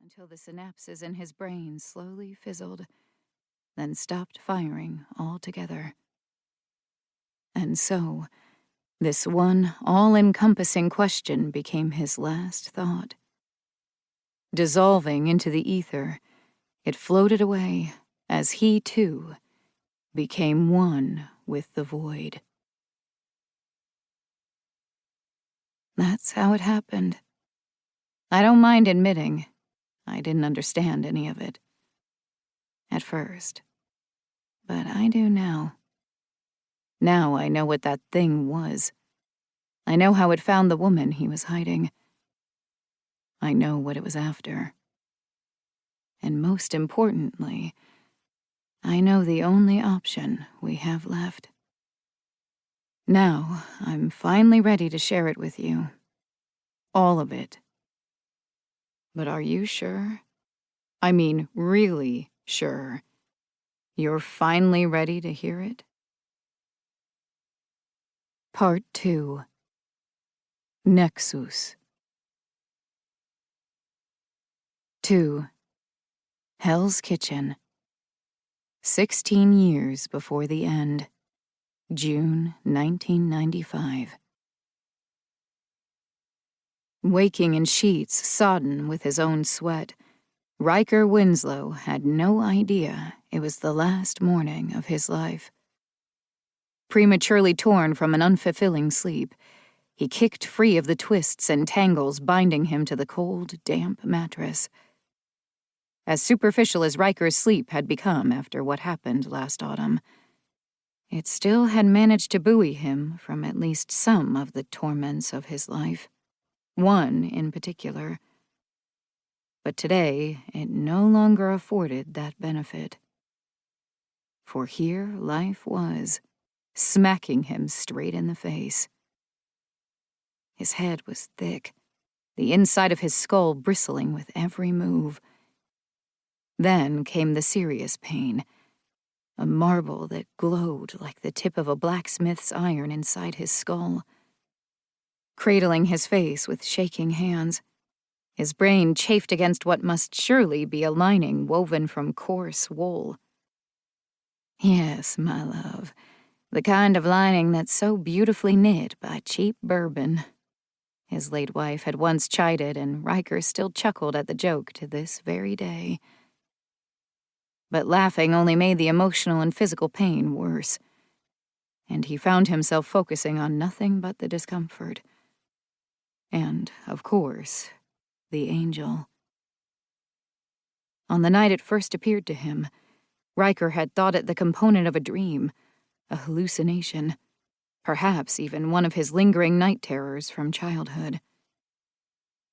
until the synapses in his brain slowly fizzled, then stopped firing altogether. And so, this one all-encompassing question became his last thought. Dissolving into the ether, it floated away as he, too, became one with the void. That's how it happened. I don't mind admitting I didn't understand any of it at first, but I do now. Now I know what that thing was. I know how it found the woman he was hiding. I know what it was after. And most importantly, I know the only option we have left. Now, I'm finally ready to share it with you. All of it. But are you sure? I mean, really sure. You're finally ready to hear it? Part 2. Nexus. 2. Hell's Kitchen. 16 years before the end. June 1995. Waking in sheets sodden with his own sweat, Riker Winslow had no idea it was the last morning of his life. Prematurely torn from an unfulfilling sleep, he kicked free of the twists and tangles binding him to the cold, damp mattress. As superficial as Riker's sleep had become after what happened last autumn, it still had managed to buoy him from at least some of the torments of his life. One in particular. But today, it no longer afforded that benefit. For here life was, smacking him straight in the face. His head was thick, the inside of his skull bristling with every move. Then came the serious pain, a marble that glowed like the tip of a blacksmith's iron inside his skull. Cradling his face with shaking hands, his brain chafed against what must surely be a lining woven from coarse wool. Yes, my love, the kind of lining that's so beautifully knit by cheap bourbon. His late wife had once chided, and Riker still chuckled at the joke to this very day. But laughing only made the emotional and physical pain worse, and he found himself focusing on nothing but the discomfort. And, of course, the angel. On the night it first appeared to him, Riker had thought it the component of a dream, a hallucination, perhaps even one of his lingering night terrors from childhood.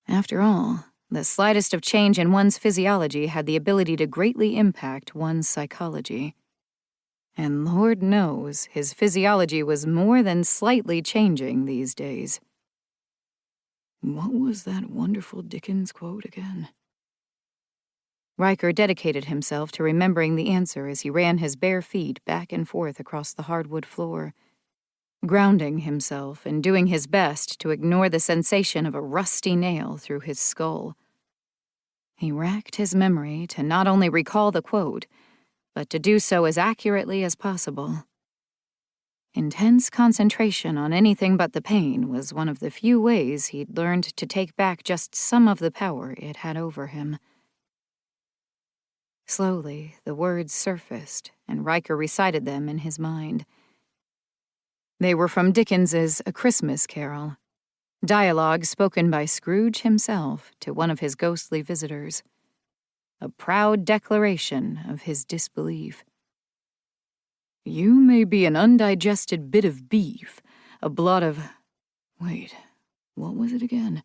After all, the slightest of change in one's physiology had the ability to greatly impact one's psychology. And Lord knows his physiology was more than slightly changing these days. What was that wonderful Dickens quote again? Riker dedicated himself to remembering the answer as he ran his bare feet back and forth across the hardwood floor, grounding himself and doing his best to ignore the sensation of a rusty nail through his skull. He racked his memory to not only recall the quote, but to do so as accurately as possible. Intense concentration on anything but the pain was one of the few ways he'd learned to take back just some of the power it had over him. Slowly, the words surfaced, and Riker recited them in his mind. They were from Dickens's A Christmas Carol, dialogue spoken by Scrooge himself to one of his ghostly visitors, a proud declaration of his disbelief. You may be an undigested bit of beef, a blot of... Wait, what was it again?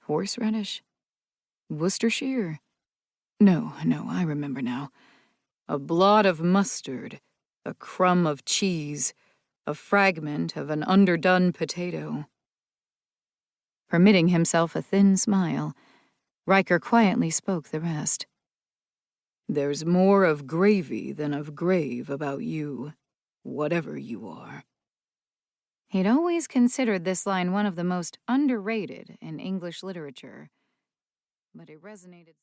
Horseradish? Worcestershire? No, I remember now. A blot of mustard, a crumb of cheese, a fragment of an underdone potato. Permitting himself a thin smile, Riker quietly spoke the rest. There's more of gravy than of grave about you, whatever you are. He'd always considered this line one of the most underrated in English literature, but it resonated